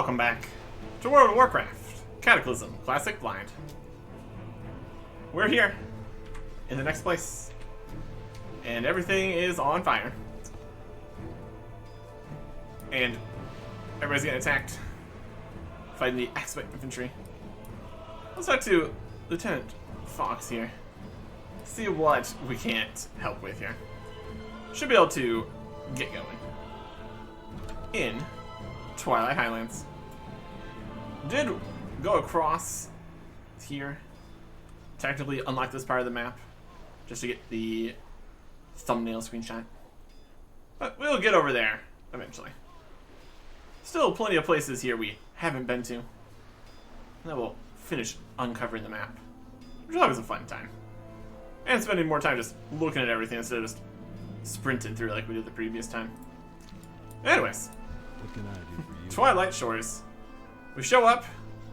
Welcome back to World of Warcraft, Cataclysm, Classic Blind. We're here, in the next place, and everything is on fire. And everybody's getting attacked, fighting the Expert Infantry. Let's talk to Lieutenant Fox here, see what we can't help with here. Should be able to get going. In Twilight Highlands. Did go across here, technically unlock this part of the map, just to get the thumbnail screenshot. But we'll get over there eventually. Still plenty of places here we haven't been to. And then we'll finish uncovering the map, which is always a fun time. And spending more time just looking at everything instead of just sprinting through like we did the previous time. Anyways, what can I do for you? Twilight Shores. We show up,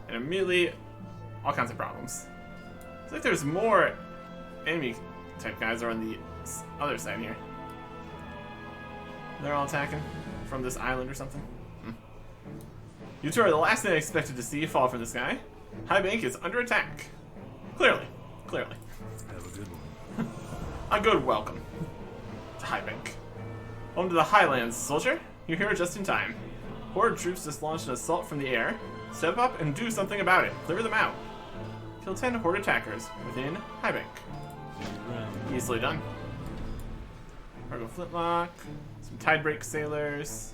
and immediately, all kinds of problems. It's like there's more enemy-type guys are on the other side here. They're all attacking from this island or something. You two are the last thing I expected to see fall from the sky. High Bank is under attack. Clearly. Have a good one. A good welcome to High Bank. Home to the Highlands, soldier. You're here just in time. Horde troops just launched an assault from the air. Step up and do something about it. Clear them out. Kill 10 Horde attackers within High Bank. Easily done. Cargo flintlock. Some tidebreak sailors.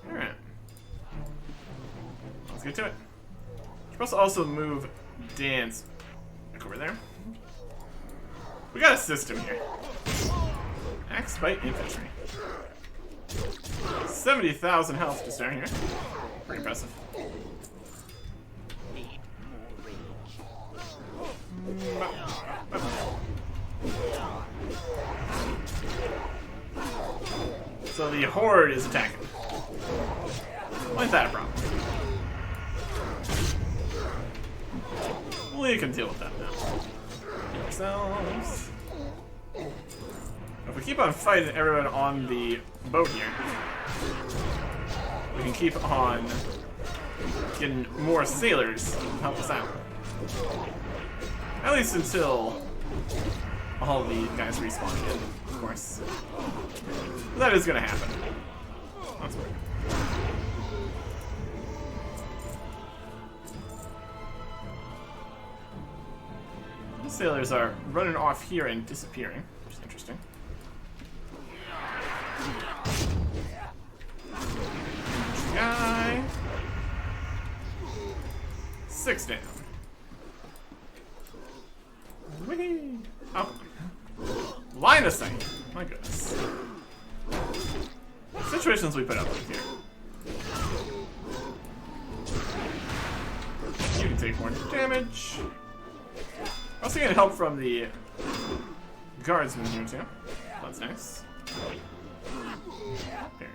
Alright. Let's get to it. We're supposed to also move Dance back over there. We got a system here. Axe Bite Infantry. 70,000 health to start here. Pretty impressive. So the Horde is attacking. Why is that a problem? We can deal with that now. Heal ourselves. If we keep on fighting everyone on the boat here, we can keep on getting more sailors to help us out. At least until all the guys respawn again, of course. But that is going to happen. That's weird. The sailors are running off here and disappearing, which is interesting. Guy. 6 down. Whee! Oh. Line of sight. My goodness. Situations we put up with here. You can take more damage. Also getting help from the guardsmen here too. That's nice. Parry.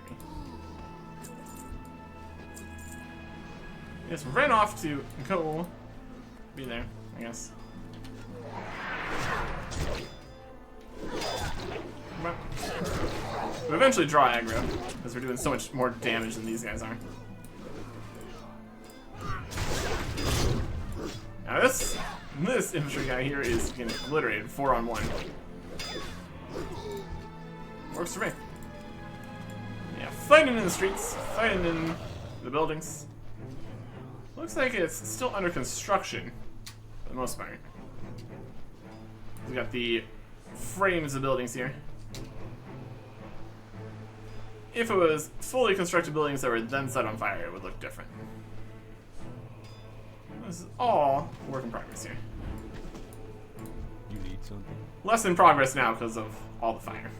Just ran off to go be there, I guess. We eventually draw aggro because we're doing so much more damage than these guys are. Now this infantry guy here is getting obliterated 4-on-1. Works for me. Yeah, fighting in the streets, fighting in the buildings. Looks like it's still under construction for the most part. We got the frames of buildings here. If it was fully constructed buildings that were then set on fire, it would look different. This is all work in progress here. You need something? Less in progress now because of all the fire.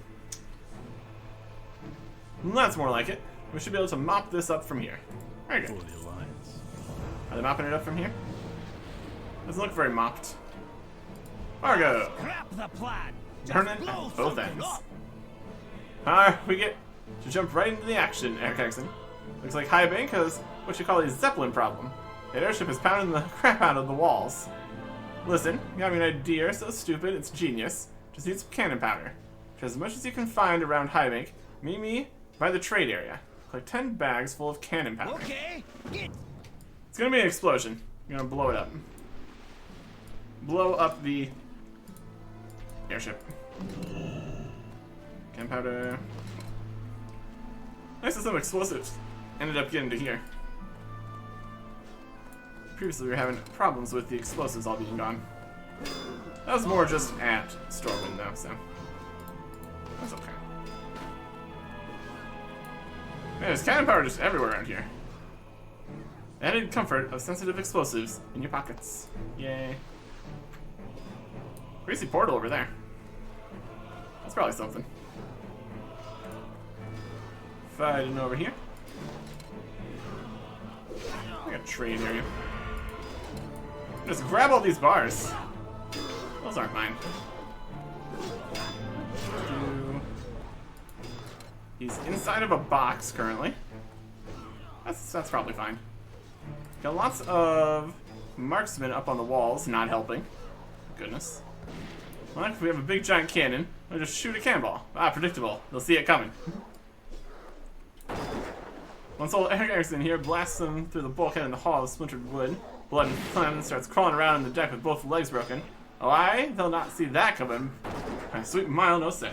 That's more like it. We should be able to mop this up from here. Very good. For the Alliance. Are they mopping it up from here? Doesn't look very mopped. Fargo! Scrap the plan. Turn it at both ends. We get to jump right into the action, Eric Erickson. Looks like High Bank has what you call a Zeppelin problem. The airship is pounding the crap out of the walls. Listen, you got me an idea, so stupid, it's genius. Just need some cannon powder. Which as much as you can find around High Bank, meet me by the trade area. Collect 10 bags full of cannon powder. Okay, get. It's gonna be an explosion. I'm gonna blow it up. Blow up the airship. Cannon powder. Nice that some explosives ended up getting to here. Previously we were having problems with the explosives all being gone. That was more just at Stormwind though, so that's okay. Man, there's cannon power just everywhere around here. Added comfort of sensitive explosives in your pockets. Yay. Crazy portal over there. That's probably something. Fighting over here. I got a trade area. Just grab all these bars. Those aren't mine. He's inside of a box currently. That's probably fine. Got lots of marksmen up on the walls, not helping. Goodness. Well, if we have a big giant cannon, we'll just shoot a cannonball. Ah, predictable. They'll see it coming. Once old Eric Erickson here blasts them through the bulkhead in the hall of splintered wood. Blood and phlegm starts crawling around in the deck with both legs broken. Oh, aye? They'll not see that coming. A sweet mile, no say.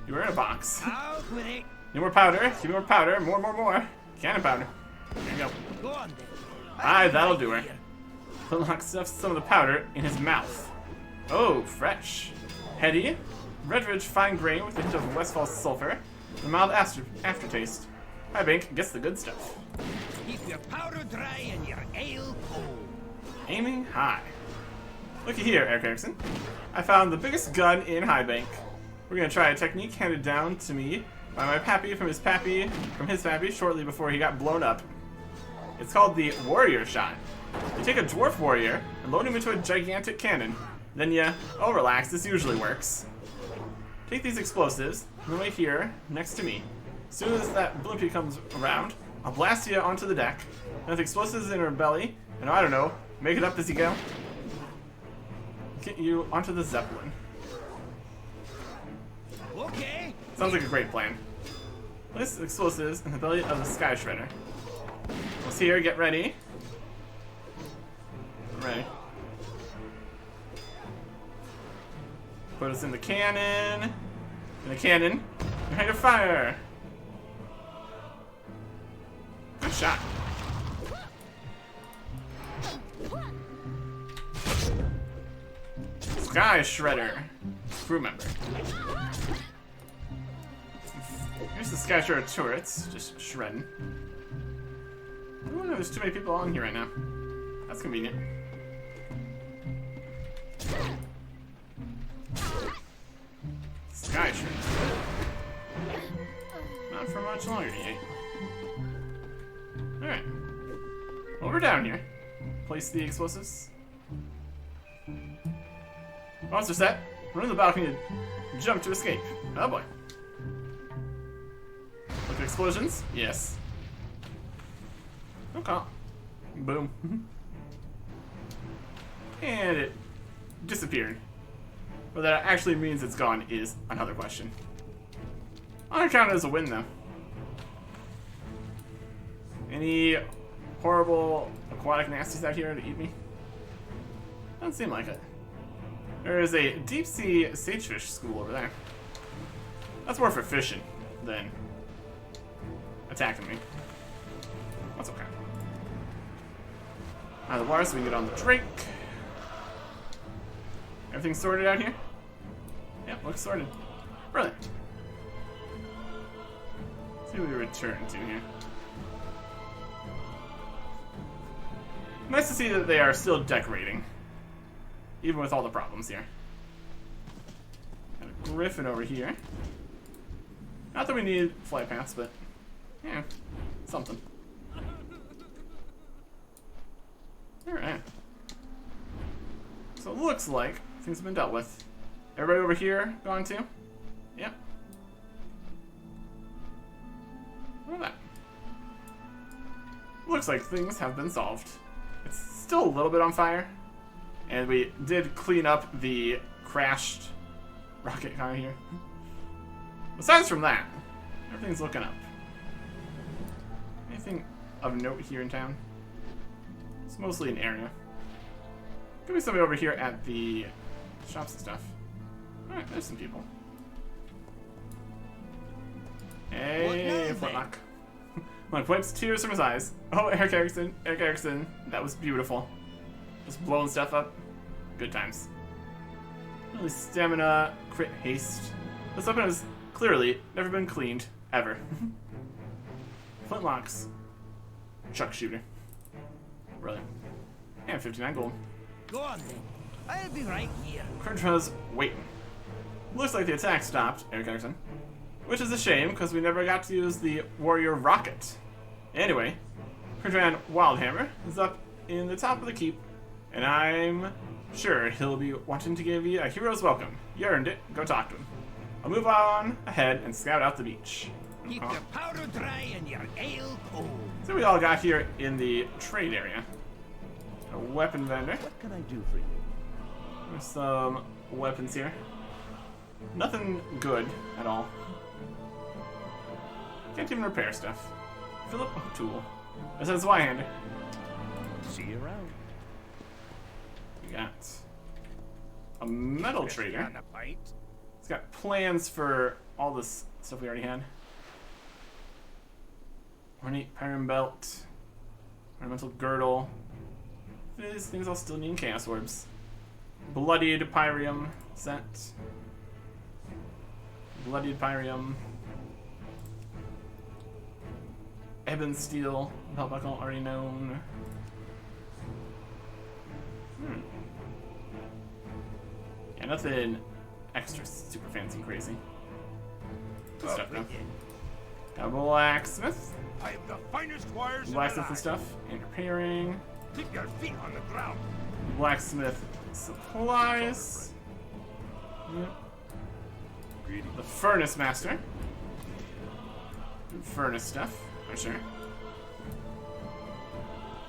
You were in a box. Out with it. Need more powder. Give me more powder. More. Cannon powder. There you go. Go on then. Aye, that'll do her. Phillock stuffs some of the powder in his mouth. Oh, fresh. Heady. Red-rich fine grain with a hint of Westfall sulfur. And a mild aftertaste. High bank gets the good stuff. Keep your powder dry and your ale cold. Aiming high. Looky here, Eric Erickson. I found the biggest gun in High Bank. We're gonna try a technique handed down to me by my pappy from his pappy shortly before he got blown up. It's called the warrior shot. You take a dwarf warrior and load him into a gigantic cannon. Then oh relax, this usually works. Take these explosives and wait here next to me. As soon as that blimpy comes around, I'll blast you onto the deck. And with explosives in her belly, and I don't know, make it up as you go. Get you onto the Zeppelin. Okay. Sounds like a great plan. Place explosives in the belly of the Sky Shredder. Let's here, get ready. Ready. Put us in the cannon. Ready to fire. Good shot. Sky Shredder. Crew member. Here's the Sky Shredder turrets, just shredding. Oh no, there's too many people on here right now. That's convenient. Sky Shredder. Not for much longer yet. Alright. Well, we're down here. Place the explosives. Monster set. Run to the balcony and jump to escape. Oh boy. Look at explosions? Yes. Okay. Boom. And it disappeared. Whether that actually means it's gone is another question. I'm gonna count it as a win though. Any horrible aquatic nasties out here to eat me? Doesn't seem like it. There is a deep sea sagefish school over there. That's more for fishing than attacking me. That's okay. Out of the water so we can get on the Drake. Everything sorted out here? Yep, looks sorted. Brilliant. Let's see what we return to here. Nice to see that they are still decorating. Even with all the problems here. Got a griffin over here. Not that we need flight paths, but yeah, something. Alright. So it looks like things have been dealt with. Everybody over here gone too? Yep. Look at that. Looks like things have been solved. It's still a little bit on fire. And we did clean up the crashed rocket car here. Aside from that, everything's looking up. Anything of note here in town? It's mostly an area. Could be somebody over here at the shops and stuff. Alright, there's some people. Hey, Flintlock. Like, wipes tears from his eyes. Oh, Eric Erickson. That was beautiful. Just blowing stuff up. Good times. Really stamina, crit haste. This weapon has clearly never been cleaned, ever. Flintlock's chuck shooter. Brilliant. And 59 gold. Go on then. I'll be right here. Krentra's waiting. Looks like the attack stopped, Eric Erickson. Which is a shame, because we never got to use the warrior rocket. Anyway, Krentra Wildhammer is up in the top of the keep, and I'm sure he'll be wanting to give you a hero's welcome. You earned it. Go talk to him. I'll move on ahead and scout out the beach. Keep your powder dry and your ale cold. So we all got here in the trade area. A weapon vendor. What can I do for you? There's some weapons here. Nothing good at all. Can't even repair stuff. Philip O'Toole. This is Zweihander. See you around. We got a metal trader. On a bite. He's got plans for all this stuff we already had. Ornate Pyram Belt. Ornamental Girdle. These things all still need Chaos Orbs. Bloodied Pyrium set. Bloodied Pyrium. Ebon Steel. Belt Buckle already known. Yeah, nothing extra super fancy crazy. Good stuff though. Got a blacksmith. I have the finest wires in Blacksmith the and stuff. And repairing. Keep your feet on the ground. Blacksmith supplies. Yep. The Furnace Master. Furnace stuff, for sure.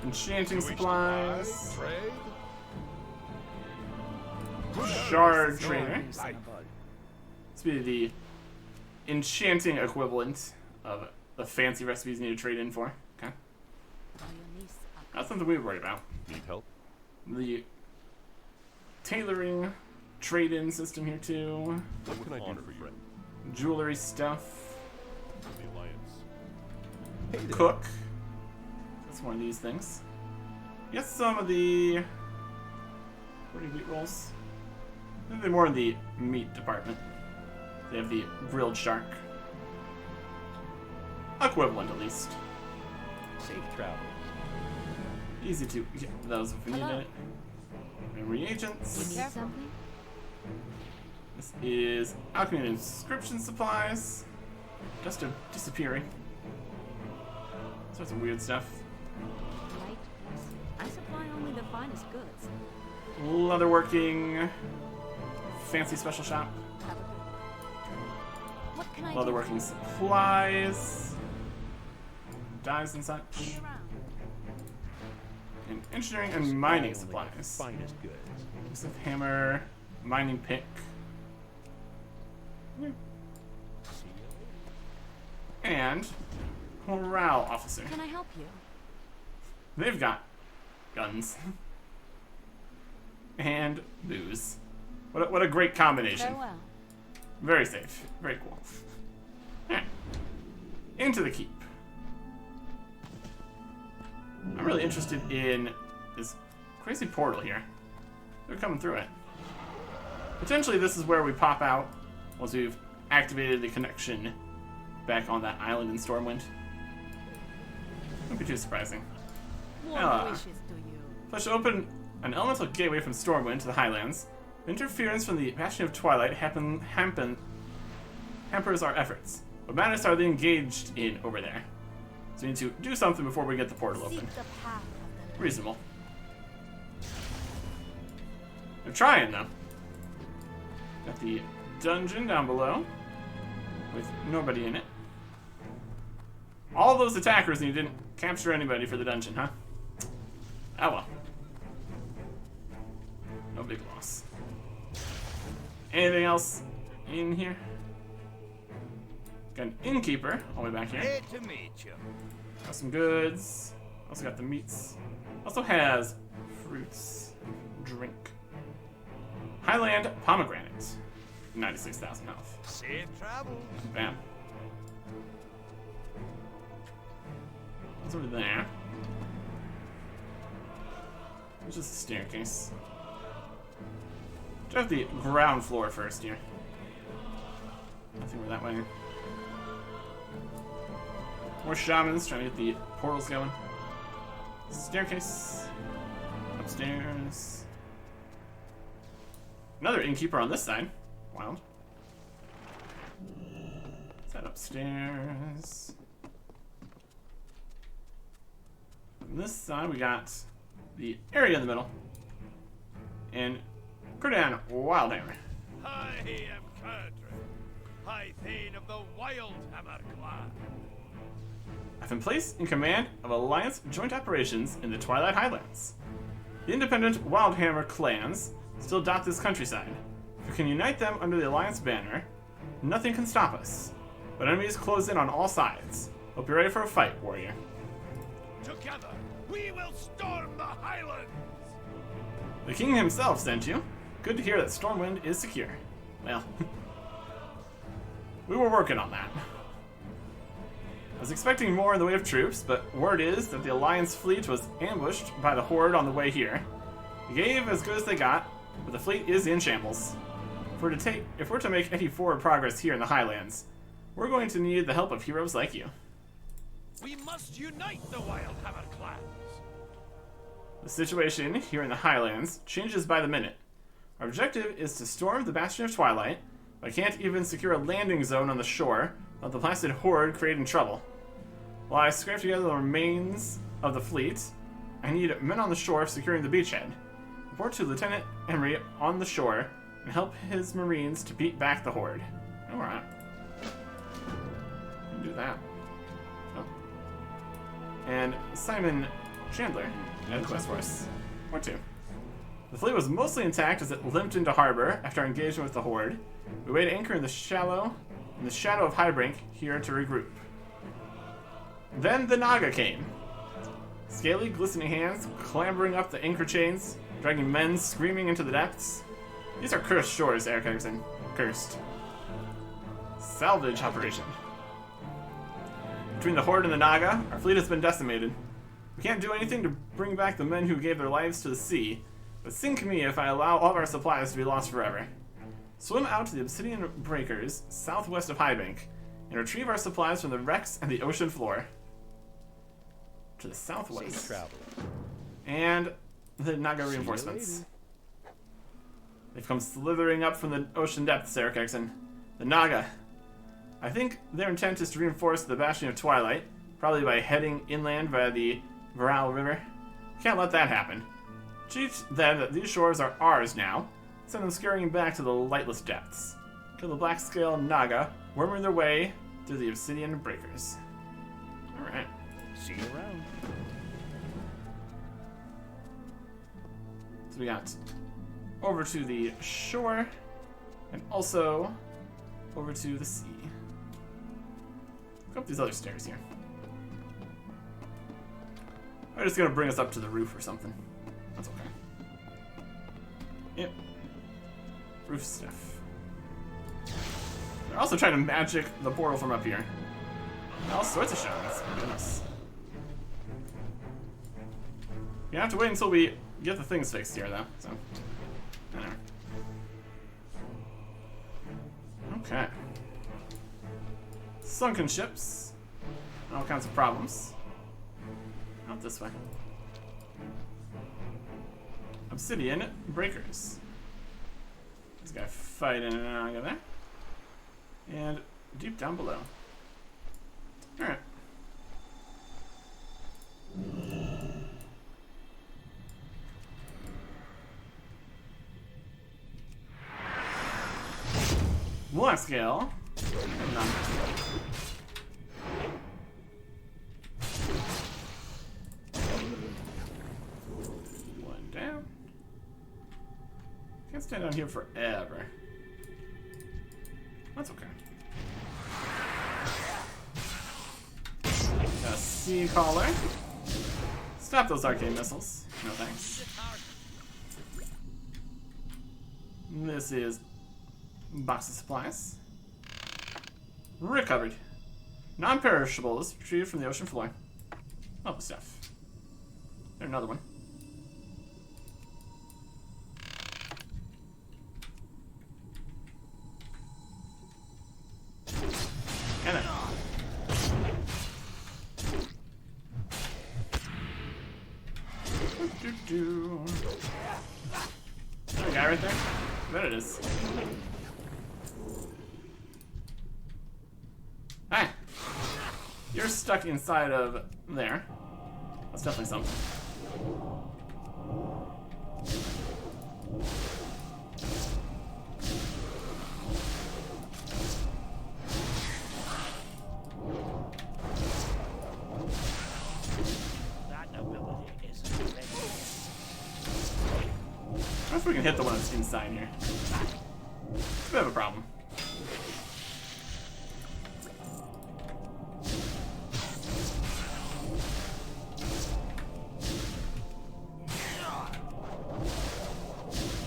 Enchanting supplies. Shard Trader. This would be the enchanting equivalent of the fancy recipes you need to trade in for. Okay. That's something we worry about. Need help? The tailoring trade-in system here too. What can I do for you? Jewelry stuff. The Alliance. Cook. That's one of these things. Yes, some of the... What are wheat rolls? I think they're more in the meat department. They have the grilled shark. Equivalent, at least. Safe travels. Easy to get those if we need it. And reagents. Something? This is alchemy and inscription supplies. Just disappearing. Sorts of weird stuff. Light. I supply only the finest goods. Leatherworking. Fancy special shop. Have a good one. What can I do? Leatherworking supplies. Dyes and such. See you around. And engineering and mining supplies. Finest goods. Use of hammer. Mining pick. And morale officer. Can I help you? They've got guns. And booze. What a great combination. Farewell. Very safe. Very cool. Alright. Into the keep. I'm really interested in this crazy portal here. They're coming through it. Potentially this is where we pop out once we've activated the connection back on that island in Stormwind. Won't be too surprising. What wishes do you? Flesh open an elemental gateway from Stormwind to the Highlands. Interference from the Bastion of Twilight hampers our efforts. What matters are they engaged in over there? So we need to do something before we get the portal open. Seek the path of the Reasonable. They're trying though. Got the dungeon down below with nobody in it. All those attackers and you didn't capture anybody for the dungeon, huh? Oh well. No big loss. Anything else in here? Got an innkeeper all the way back here. Great to meet you. Got some goods. Also got the meats. Also has fruits. Drink. Highland pomegranate. 96,000 health. Safe travels. Bam. What's over there? It's just a staircase. Do have the ground floor first here. I think we're that way. More shamans trying to get the portals going. Staircase. Upstairs. Another innkeeper on this side. Wild. Is that upstairs? On this side we got the area in the middle. And Kurdan Wildhammer. I am Curdred, High Thane of the Wildhammer clan. I've been placed in command of Alliance joint operations in the Twilight Highlands. The independent Wildhammer clans still dot this countryside. If we can unite them under the Alliance banner, nothing can stop us. But enemies close in on all sides. Hope you're ready for a fight, warrior. Together, we will storm the Highlands. The king himself sent you. Good to hear that Stormwind is secure. Well, we were working on that. I was expecting more in the way of troops, but word is that the Alliance fleet was ambushed by the Horde on the way here. They gave as good as they got, but the fleet is in shambles. If we're to make any forward progress here in the Highlands, we're going to need the help of heroes like you. We must unite the Wildhammer clans. The situation here in the Highlands changes by the minute. Our objective is to storm the Bastion of Twilight, but I can't even secure a landing zone on the shore without the blasted Horde creating trouble. While I scrape together the remains of the fleet, I need men on the shore securing the beachhead. Report to Lieutenant Emery on the shore and help his marines to beat back the Horde. Alright. Do that. Oh. And Simon Chandler had a quest for us. Or two. The fleet was mostly intact as it limped into harbor after our engagement with the Horde. We weighed anchor in the shadow of Highbrink here to regroup. Then the Naga came. Scaly, glistening hands clambering up the anchor chains, dragging men screaming into the depths. These are cursed shores, Eric Erickson. Cursed. Salvage operation. Between the Horde and the Naga, our fleet has been decimated. We can't do anything to bring back the men who gave their lives to the sea, but sink me if I allow all of our supplies to be lost forever. Swim out to the Obsidian Breakers, southwest of Highbank, and retrieve our supplies from the wrecks and the ocean floor. To the southwest. Safe travel. And the Naga reinforcements. They've come slithering up from the ocean depths, Eric Erickson. The Naga. I think their intent is to reinforce the Bastion of Twilight, probably by heading inland via the Varal River. Can't let that happen. Teach them that these shores are ours now. Send them scurrying back to the lightless depths. Kill the black scale Naga, worming their way through the Obsidian Breakers. Alright. See you around. So we got over to the shore, and also over to the sea. Go up these other stairs here. I'm just gonna bring us up to the roof or something. That's okay. Yep. Roof stuff. They're also trying to magic the portal from up here. All sorts of shots. Goodness. You have to wait until we get the things fixed here, though. So, I don't know. Okay. Sunken ships. All kinds of problems. Out this way. Obsidian Breakers. This guy fighting an Naga there. And deep down below. Alright. Black scale. One down. Can't stand down here forever. That's okay. A sea caller. Stop those arcane missiles. No thanks. This is box of supplies. Recovered. Non-perishables retrieved from the ocean floor. Oh, stuff. There's another one. And then. There a guy right there? I bet it is. Hey! You're stuck inside of there. That's definitely something. That ability is amazing. I wonder if we can hit the one that's inside here. It's a bit of a problem.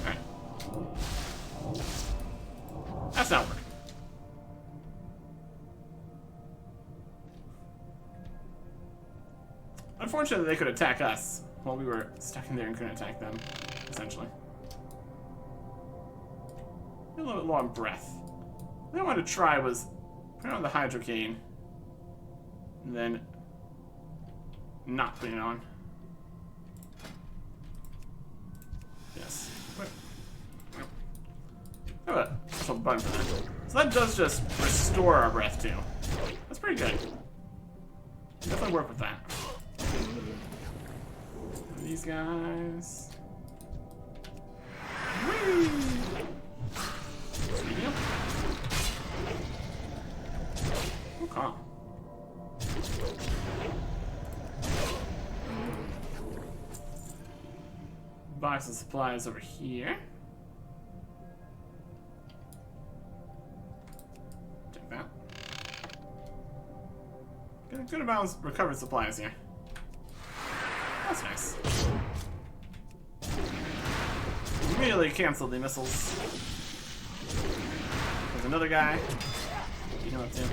Alright. That's not working. Unfortunately, they could attack us while we were stuck in there and couldn't attack them, essentially. A little bit low on breath. What I wanted to try was put on the hydrocane and then not put it on. Yes. Wait. Nope. I have a special button for that. So that does just restore our breath too. That's pretty good. Definitely work with that. These guys. Whee! Medium. Okay. Box of supplies over here. Take that. Get a good amount of recovered supplies here. That's nice. Immediately cancel the missiles. There's another guy. Beat him up too.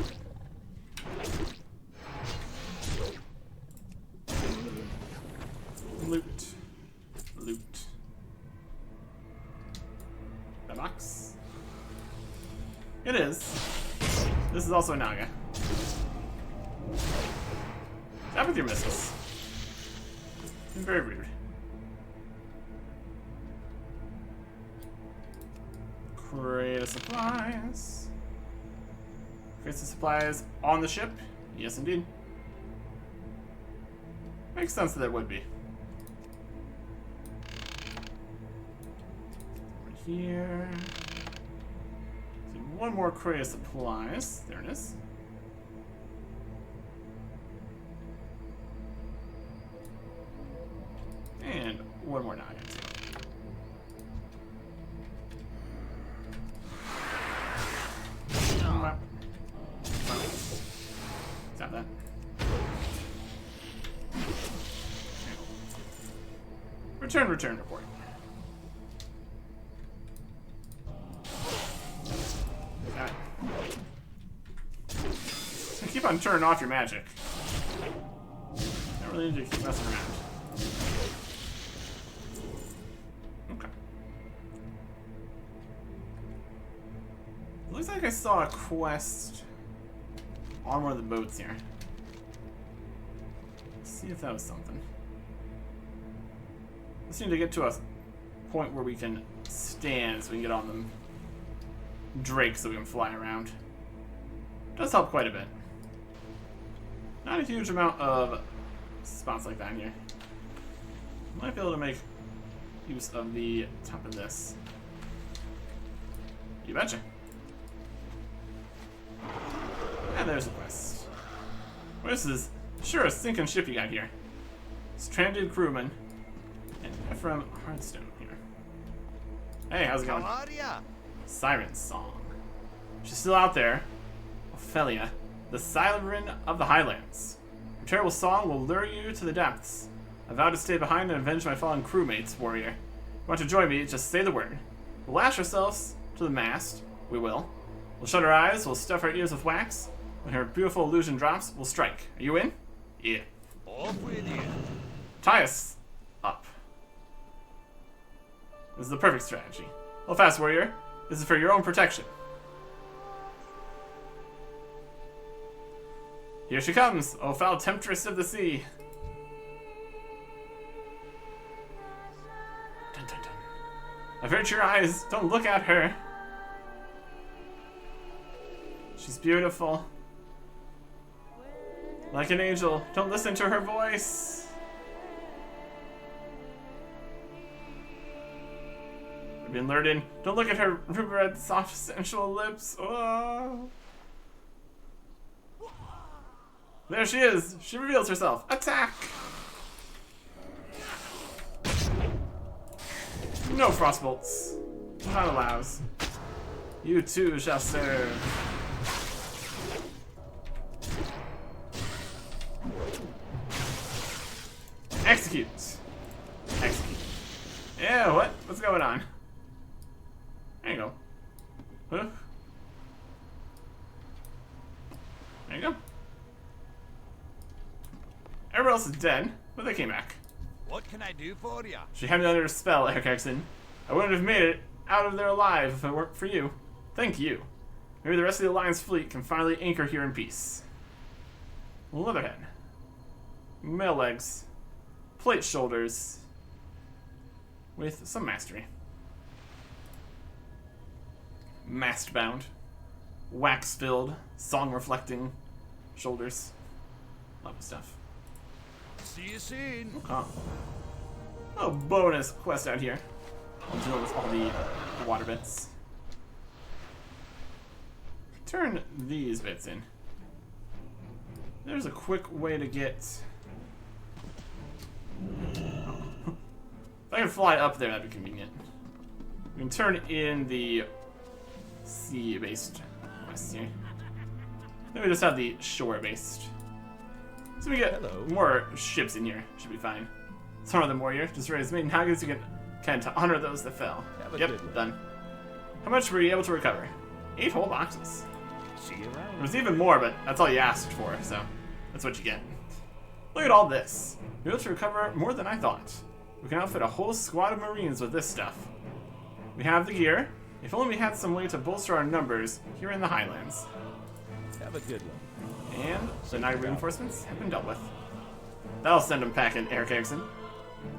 Loot. Loot. That box. It is. This is also a Naga. Stop with your missiles. Very rude. Crate of supplies. Crates of supplies on the ship? Yes, indeed. Makes sense that there would be. Right here. See, one more crate of supplies. There it is. And one more Naga too. Stop that. Return report. Got it. Keep on turning off your magic. Don't really need to keep messing around. Okay. Looks like I saw a quest on one of the boats here. Let's see if that was something. Let's need to get to a point where we can stand so we can get on them Drake so we can fly around. Does help quite a bit. Not a huge amount of spots like that here. Might be able to make use of the top of this. You betcha. And there's the quest. Well, this is sure a sinking ship you got here. Stranded crewman and Ephraim Hardstone here. Hey, how's it going? How are ya? Siren Song. She's still out there. Ophelia, the Siren of the Highlands. Your terrible song will lure you to the depths. I vow to stay behind and avenge my fallen crewmates, warrior. If you want to join me, just say the word. We'll lash ourselves to the mast. We will. We'll shut our eyes, we'll stuff our ears with wax. When her beautiful illusion drops, we'll strike. Are you in? Yeah. Off with you. Tie us up. This is the perfect strategy. Hold fast, warrior. This is for your own protection. Here she comes, O foul temptress of the sea. Dun, dun, dun. Avert your eyes. Don't look at her. She's beautiful. Like an angel. Don't listen to her voice. I've been learning. Don't look at her red, soft, sensual lips. Oh. There she is. She reveals herself. Attack! No frostbolts. Not allows. You too shall serve. Execute. Execute. Yeah, what? What's going on? There you go. Huh? There you go. Everyone else is dead, but they came back. What can I do for you? She had me under a spell, Erickson. I wouldn't have made it out of there alive if it weren't for you. Thank you. Maybe the rest of the Alliance fleet can finally anchor here in peace. Leatherhead. Male legs. Plate shoulders. With some mastery. Mast bound. Wax filled. Song reflecting. Shoulders. Love the stuff. See you soon. Oh. Oh, bonus quest out here. I'll deal with all the water bits. Turn these bits in. There's a quick way to get... Oh. If I can fly up there, that'd be convenient. We can turn in the sea-based quests here. Then we just have the shore-based. So we get more ships in here. Should be fine. Some of them warrior. Just raise as many nuggets you can to honor those that fell. Yep, done. How much were you able to recover? 8 whole boxes. See you around. There's even more, but that's all you asked for, so that's what you get. Look at all this. You're able to recover more than I thought. We can outfit a whole squad of Marines with this stuff. We have the gear. If only we had some way to bolster our numbers here in the Highlands. Have a good one. And the night reinforcements have been dealt with. That'll send him packing, Eric Erickson.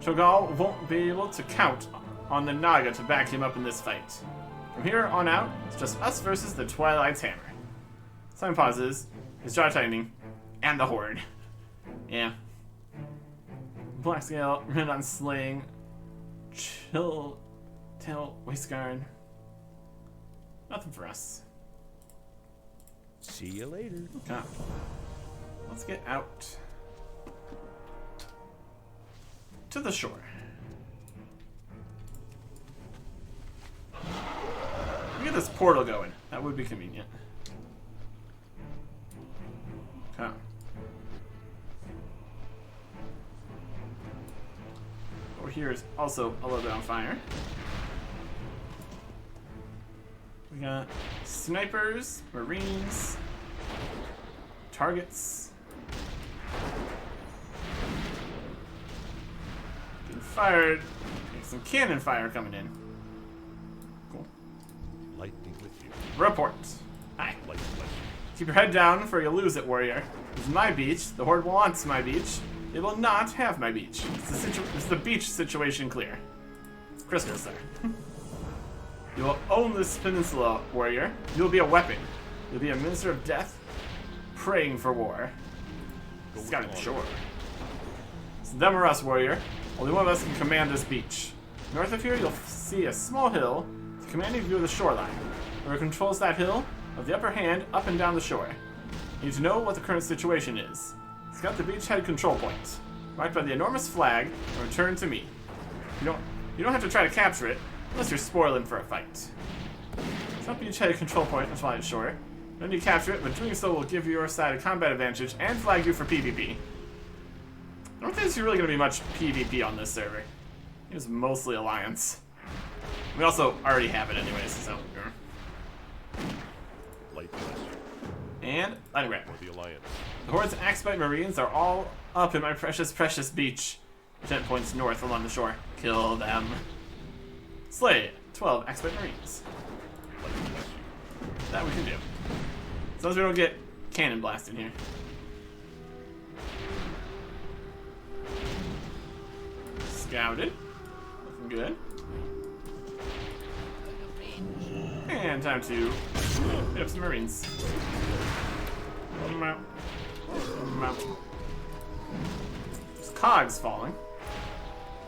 Cho'Gall won't be able to count on the Naga to back him up in this fight. From here on out, it's just us versus the Twilight's hammer. Simon pauses, his jaw tightening, and the Horde. Yeah. Black Scale, Red on Sling, Chill Tail Waistguard. Nothing for us. See you later. Okay. Let's get out to the shore. We get this portal going. That would be convenient. Okay. Over here is also a little bit on fire. We got snipers, marines, targets. Getting fired. Get some cannon fire coming in. Cool. Lightning with you. Report. Hi. Light. Keep your head down, for you'll lose it, warrior. This is my beach. The Horde wants my beach. They will not have my beach. Is the beach situation clear? Crystal Star. You will own this peninsula, warrior. You will be a weapon. You'll be a minister of death, praying for war. Scout the shore. It's them or us, warrior. Only one of us can command this beach. North of here, you'll see a small hill with a commanding view of the shoreline. Whoever controls that hill, of the upper hand, up and down the shore. You need to know what the current situation is. Scout the beachhead control point. Marked by the enormous flag, and return to me. You don't have to try to capture it, unless you're spoiling for a fight. Scout beachhead control point on the shore. You don't need to capture it, but doing so will give your side a combat advantage and flag you for PvP. don't think there's really going to be much PvP on this server. It was mostly Alliance. We also already have it anyways, so... Light bless you. And, anyway. For the Alliance. The Horde's Axbite Marines are all up in my precious, precious beach. 10 points north along the shore. Kill them. Slay 12 Axbite Marines. Light bless you. That we can do. As long as we don't get cannon blasted here. Scouted. Looking good. And time to hit up some Marines. There's cogs falling.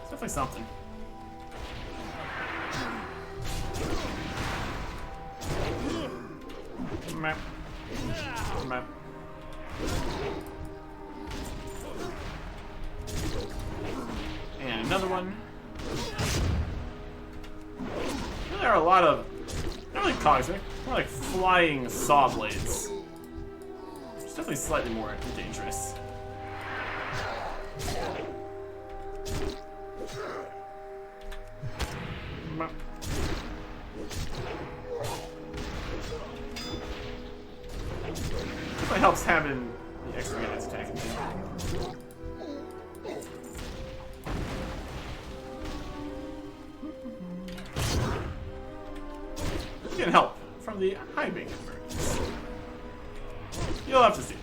It's definitely something. Map. Map. And another one. There are a lot of, not really cogs, more like flying saw blades. It's definitely slightly more dangerous. Definitely helps having the extra guys attacking too. You can help from the high bacon birds. You'll have to see.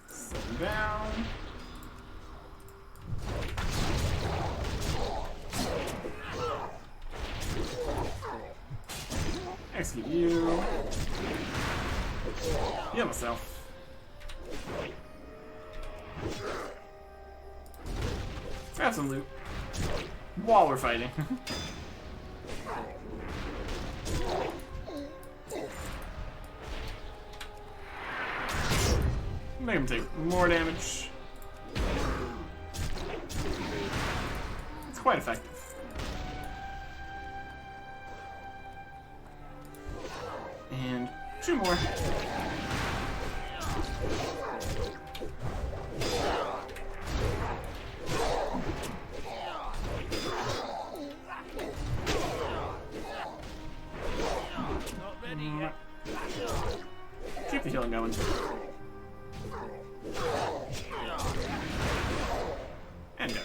Sit down. Execute you. Heal myself. Grab some loot. While we're fighting. Make him take more damage. It's quite effective. And 2 more. Keep the healing going. And down.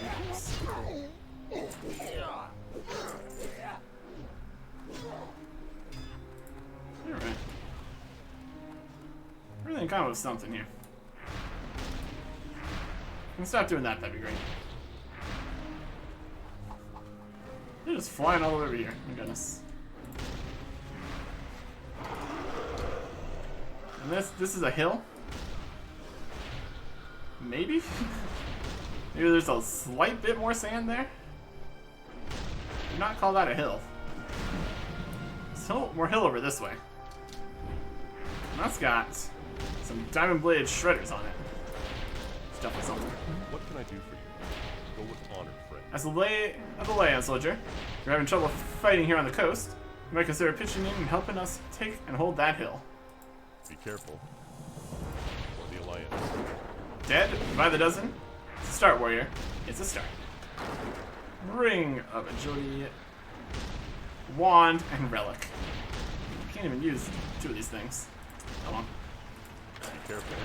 Alright. Really in common with something here. Can stop doing that, that'd be great. They're just flying all over here. My goodness. And this is a hill? Maybe? Maybe there's a slight bit more sand there? Do not call that a hill. So more hill over this way. And that's got some diamond blade shredders on it. It's definitely something. What can I do for you? Go with honor, friend. As the land soldier, you're having trouble fighting here on the coast. You might consider pitching in and helping us take and hold that hill. Be careful. For the Alliance. Dead by the dozen? It's a start, warrior. It's a start. Ring of Agility, Wand, and Relic. Can't even use 2 of these things. Come on. Be careful.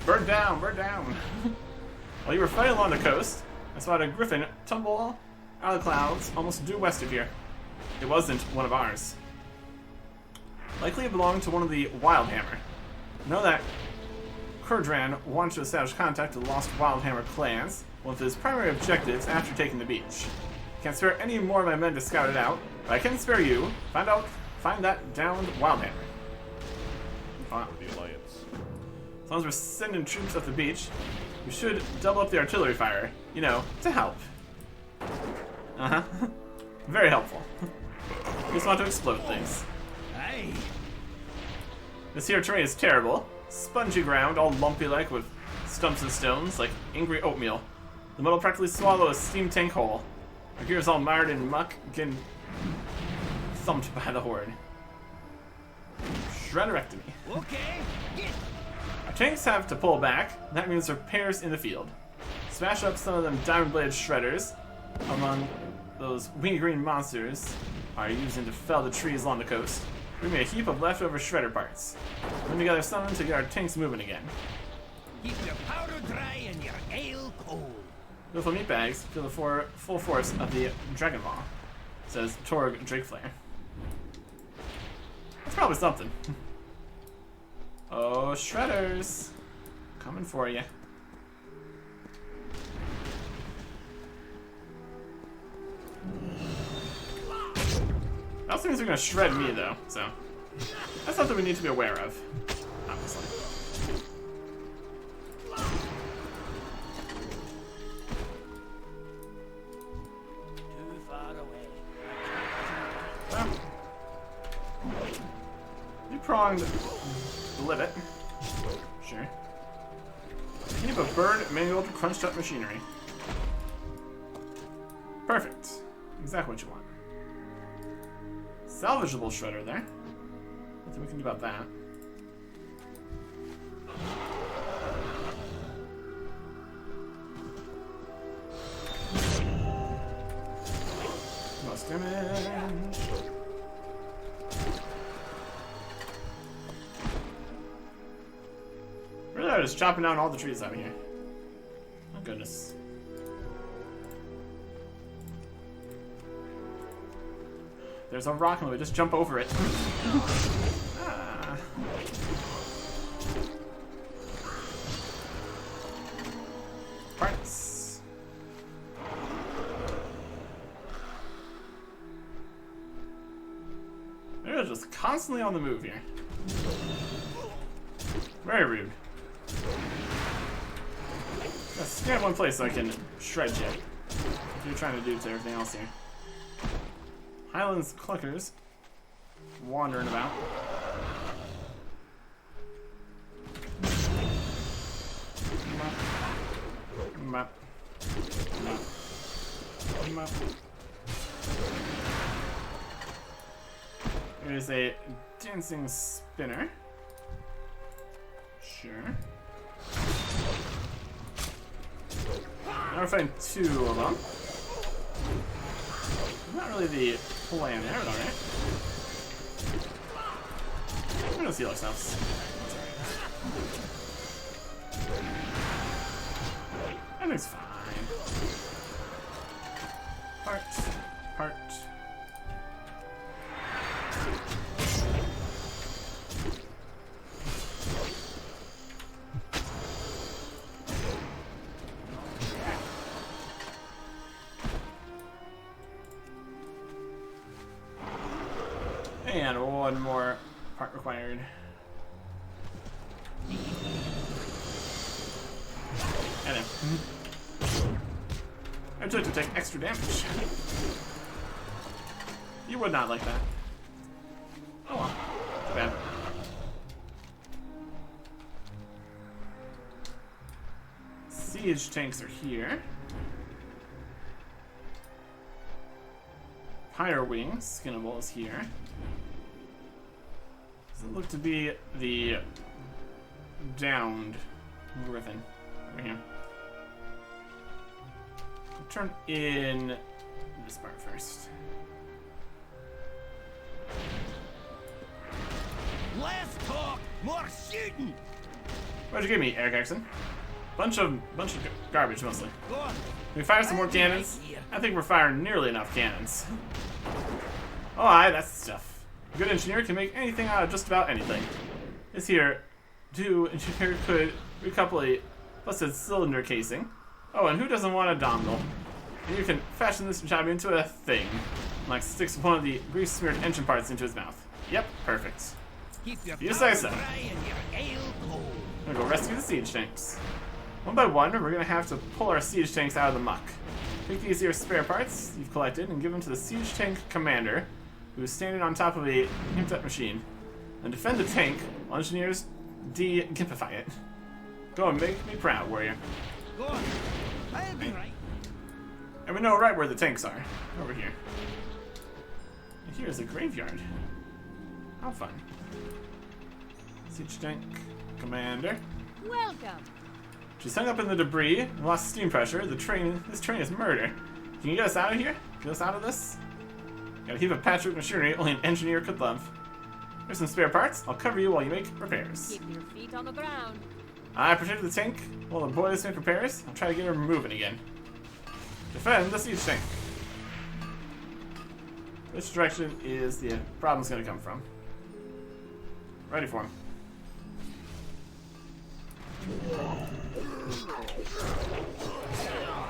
Bird down, bird down. While you were fighting along the coast, I spotted a griffin tumble out of the clouds almost due west of here. It wasn't one of ours. Likely it belonged to one of the Wildhammer. Know that Kurdran wanted to establish contact with the lost Wildhammer clans, one of his primary objectives after taking the beach. Can't spare any more of my men to scout it out, but I can spare you. Find that downed Wildhammer. For the Alliance. As long as we're sending troops up the beach, we should double up the artillery fire, you know, to help. Uh-huh. Very helpful. We just want to explode things. Aye. This here terrain is terrible, spongy ground, all lumpy-like with stumps and stones, like angry oatmeal. The metal practically swallow a steam tank whole. Our gear's all mired in muck, getting thumped by the horde. Shredderectomy. Okay. Get. Our tanks have to pull back. That means repairs in the field. Smash up some of them diamond-bladed shredders among those wingy green monsters are using to fell the trees along the coast. Bring me a heap of leftover shredder parts. Put together something to get our tanks moving again. Keep your powder dry and your ale cold. Beautiful meat bags feel the full force of the Dragon Maw, says Torg Drakeflare. That's probably something. Oh, shredders! Coming for you. That also means they're gonna shred me, though, so that's something we need to be aware of, obviously. Too far away. Well, you pronged the livet. Sure. Heap of bird mangled, crunched up machinery. Perfect. Exactly what you want. Salvageable shredder there. Nothing we can do about that. Most damage. Really, I'm just chopping down all the trees out here. Oh goodness. There's a rock and we just jump over it. Ah. Parts. They're just constantly on the move here. Very rude. Gotta stay in one place so I can shred you. What you're trying to do to everything else here. Highlands Cluckers wandering about. Map. There's a dancing spinner. Sure. Now we're fighting two of them. Not really the plan there, but alright. We're gonna see ourselves. Everything's fine. Part. And one more part required. And then. I took to take extra damage. You would not like that. Oh well. Too bad. Siege tanks are here. Pyre Wings, Skinnable is here. Does it look to be the downed Griffin over here? I'll turn in this part first. Less talk, more shooting. What'd you give me, Eric Erickson? Bunch of garbage mostly. Go on. Can we fire some more cannons? I think we're firing nearly enough cannons. Oh, aye, that's the stuff. A good engineer can make anything out of just about anything. This here, engineer could recouple a busted cylinder casing. Oh, and who doesn't want a dongle? And you can fashion this job into a thing. Like sticks one of the grease-smeared engine parts into his mouth. Yep, perfect. Keep your You say so. powder dry and your ale cold. I'm gonna go rescue the siege tanks. One by one, we're gonna have to pull our siege tanks out of the muck. Take these here spare parts you've collected and give them to the siege tank commander, who's standing on top of a himped up machine. And defend the tank while engineers de-gimpify it. Go and make me proud, warrior. Go on. I'll be right. And we know right where the tanks are. Over here. And here's a graveyard. How fun. Siege tank commander. Welcome. She's hung up in the debris and lost steam pressure. This train is murder. Can you get us out of here? Get us out of this? Got a heap of patchwork machinery only an engineer could love. Here's some spare parts. I'll cover you while you make repairs. Keep your feet on the ground. I protected the tank while the boys make repairs. I'll try to get her moving again. Defend the siege tank. Which direction is the problem's going to come from? Ready for him.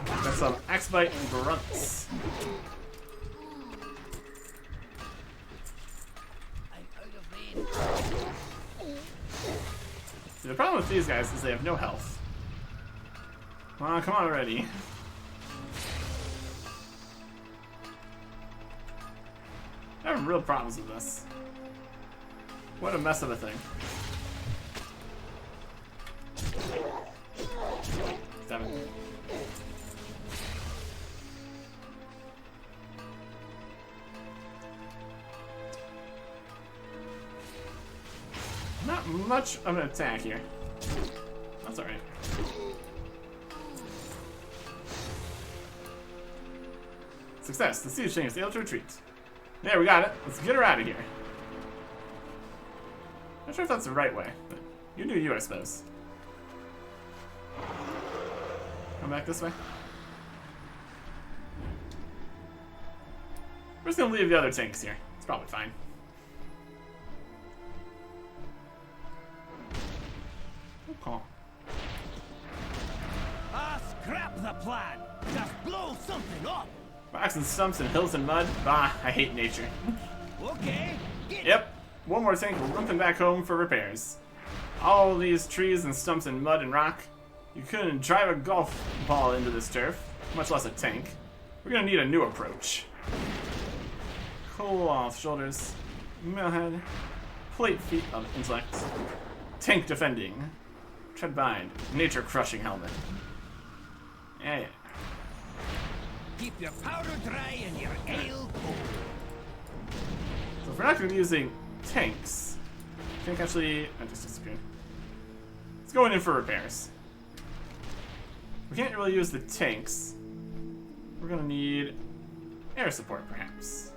Got some axe bite and grunts. I'm out of range. See, the problem with these guys is they have no health. Come on already. I'm having real problems with this. What a mess of a thing. Damn it. Not much of an attack here. That's alright. Success. The siege tank is able to retreat. There, we got it. Let's get her out of here. Not sure if that's the right way, but you do you, I suppose. Come back this way. We're just gonna leave the other tanks here. It's probably fine. Okay. Scrap the plan. Just blow something up. Rocks and stumps and hills and mud. Bah, I hate nature. Okay. Yep. One more tank rumping back home for repairs. All these trees and stumps and mud and rock. You couldn't drive a golf ball into this turf, much less a tank. We're gonna need a new approach. Cool off shoulders. Mailhead. Plate feet of intellect. Tank defending. Tread bind. Nature crushing helmet. Yeah. Keep your powder dry and your ale cold. So if we're not going to be using tanks, I think actually, I just disappeared. Let's go in for repairs. We can't really use the tanks. We're going to need air support, perhaps.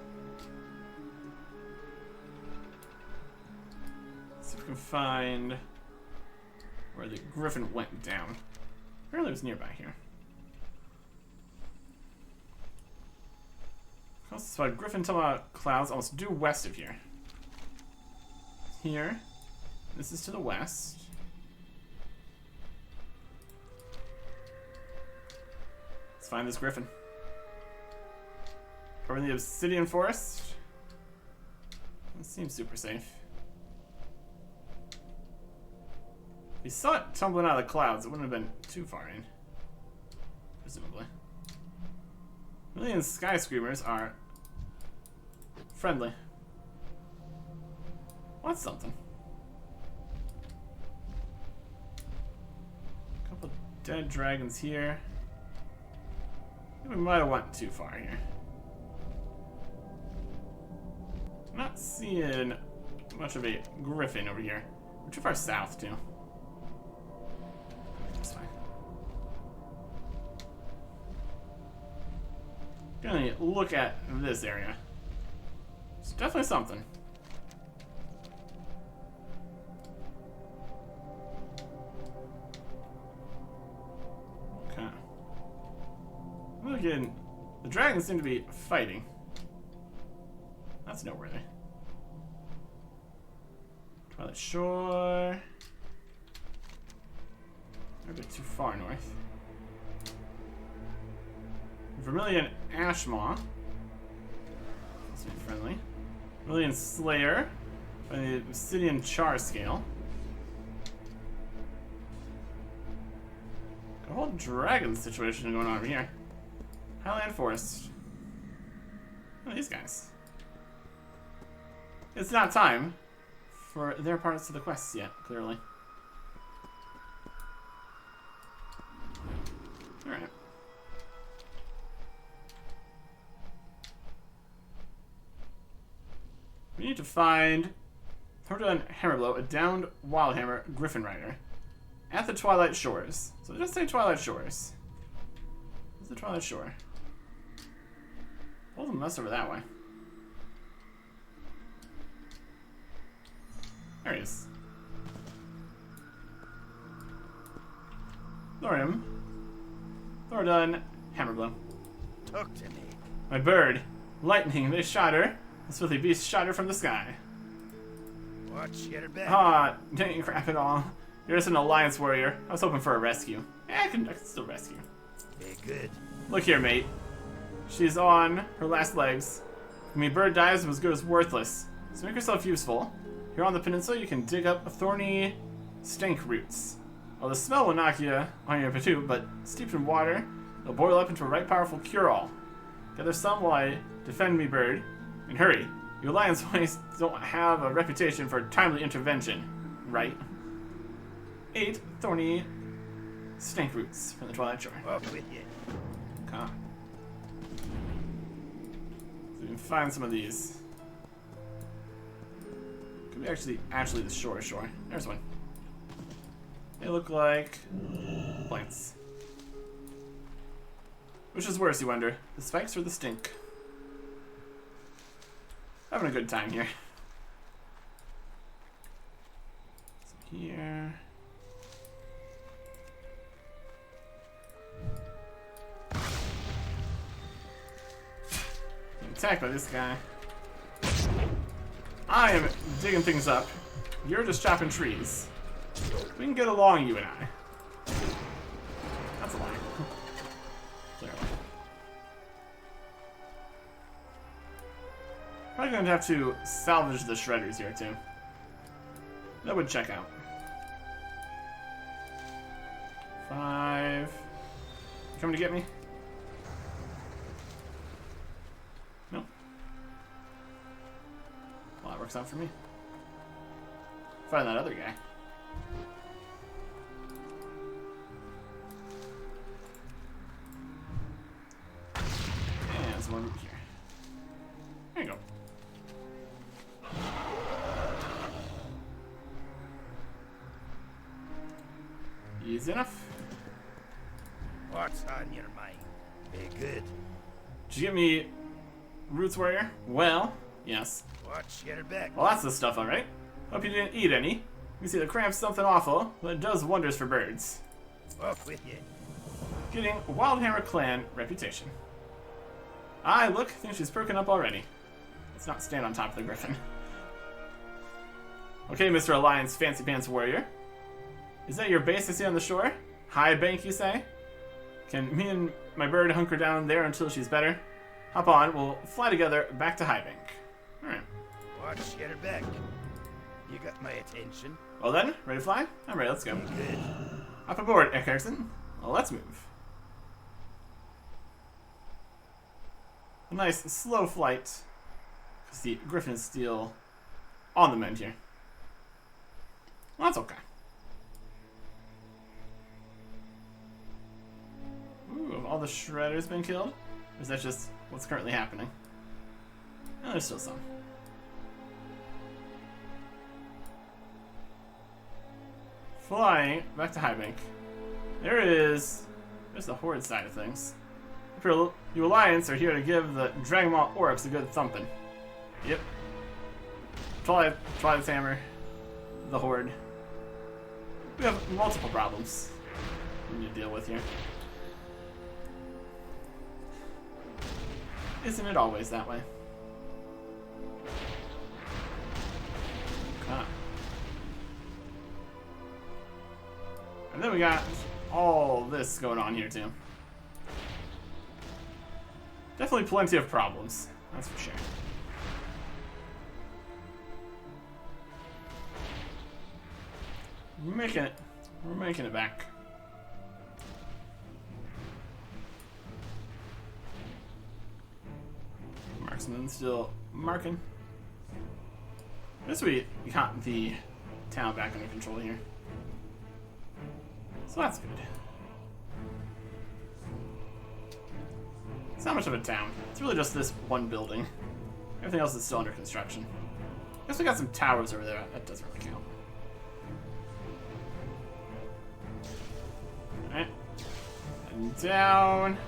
Let's see if we can find where the Griffin went down. Apparently it was nearby here. Closest spot, Griffin clouds almost due west of here. Here. This is to the west. Let's find this Griffin. Over in the Obsidian Forest. That seems super safe. If we saw it tumbling out of the clouds, it wouldn't have been too far in. Presumably. Million sky screamers are friendly. What's something? A couple dead dragons here. I think we might have went too far here. I'm not seeing much of a griffin over here. We're too far south too. This way. Gonna look at this area. It's definitely something. Okay. Look in. The dragons seem to be fighting. That's noteworthy. Twilight Shore. They're a bit too far north. Vermilion Ashmaw. This would be friendly. Vermilion Slayer. By the Obsidian Char Scale. Got a whole dragon situation going on over here. Highland Forest. What are these guys? It's not time for their parts of the quests yet, clearly. We need to find Thornton Hammerblow, a downed Wildhammer Griffin Rider, at the Twilight Shores. So just say Twilight Shores. Where's the Twilight Shore? Both of them must over that way. There he is. Thorium. Thornton Hammerblow. Talk to me. My bird. Lightning, they shot her. The filthy beast shot her from the sky. Watch your back. Ah, dang crap at all. You're just an alliance warrior. I was hoping for a rescue. Yeah, I can still rescue. Be good. Look here, mate. She's on her last legs. When my bird dies, it was good as worthless. So make yourself useful. Here on the peninsula, you can dig up thorny stank roots. Well, the smell will knock you on your patoot, but steeped in water, they'll boil up into a right powerful cure-all. Gather some while I defend me bird. And hurry. You alliance ways don't have a reputation for timely intervention, right? 8 thorny stank roots from the Twilight Shore. Off with you. Okay. So we can find some of these. Could be actually the shore. There's one. They look like plants. Which is worse, you wonder? The spikes or the stink? Having a good time here. So here. Getting attacked by this guy. I am digging things up. You're just chopping trees. We can get along, you and I. That's a lie. Clearly. Probably going to have to salvage the shredders here, too. That would check out. 5. You coming to get me? No. Well, that works out for me. Find that other guy. And there's one over here. There you go. Easy enough. What's on your mind? Be good. Did you get me Roots Warrior? Well, yes. Watch your back. Well, that's the stuff, alright. Hope you didn't eat any. You see, the cramp's something awful, but it does wonders for birds. Off with you. Getting Wildhammer clan reputation. Aye, look, think she's perking up already. Let's not stand on top of the griffin. Okay, Mr. Alliance Fancy Pants Warrior. Is that your base I see on the shore? High bank, you say? Can me and my bird hunker down there until she's better? Hop on, we'll fly together back to High Bank. Alright. Watch your back. You got my attention. Well then, ready to fly? I'm ready, let's go. Be good. Up aboard, Erickson. Well, let's move. A nice slow flight, because the griffin is still on the mend here. Well, that's okay. Ooh, have all the shredders been killed? Or is that just what's currently happening? Oh, there's still some. Flying back to High Bank. There's the Horde side of things. You Alliance are here to give the Dragonmaw Orcs a good thumping. Yep. Twilight's Hammer, the Horde. We have multiple problems we need to deal with here. Isn't it always that way? Ah. And then we got all this going on here too. Definitely plenty of problems, that's for sure. We're making it back. Marksman still marking. I guess we got the town back under control here. So that's good. It's not much of a town. It's really just this one building. Everything else is still under construction. Guess we got some towers over there. That doesn't really count. Alright. And down.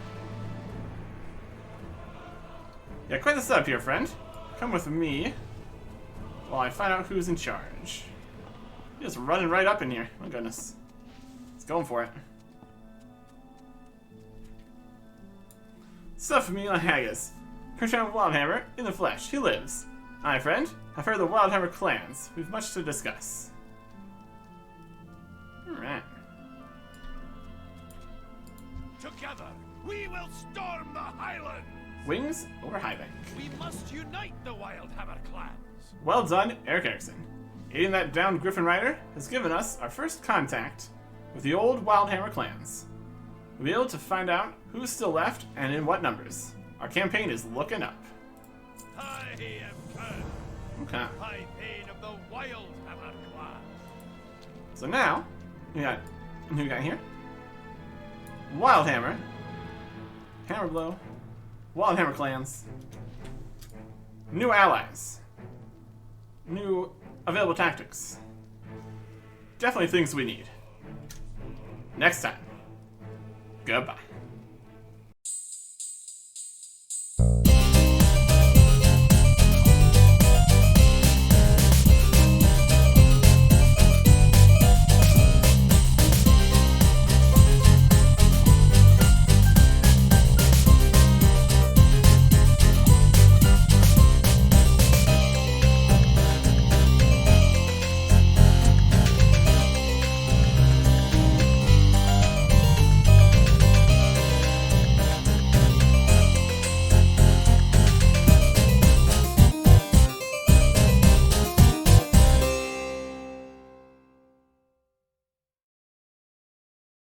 Yeah, quite the setup here, friend. Come with me while I find out who's in charge. He's just running right up in here. My goodness. He's going for it. Stuff for me on Haggis. Krishan Wildhammer in the flesh. He lives. Hi, friend. I've heard of the Wildhammer clans. We've much to discuss. Alright. Together, we will storm the Highlands! Wings over Highbank. We must unite the Wildhammer clans! Well done, Eric Erickson. Aiding that downed Griffin Rider has given us our first contact with the old Wildhammer clans. We'll be able to find out who's still left and in what numbers. Our campaign is looking up. I am Kurt, Okay. High Thane of the Wildhammer clan. So now, we got who we got here? Wildhammer, Hammerblow, Wildhammer clans, new allies, new available tactics. Definitely things we need. Next time. Goodbye.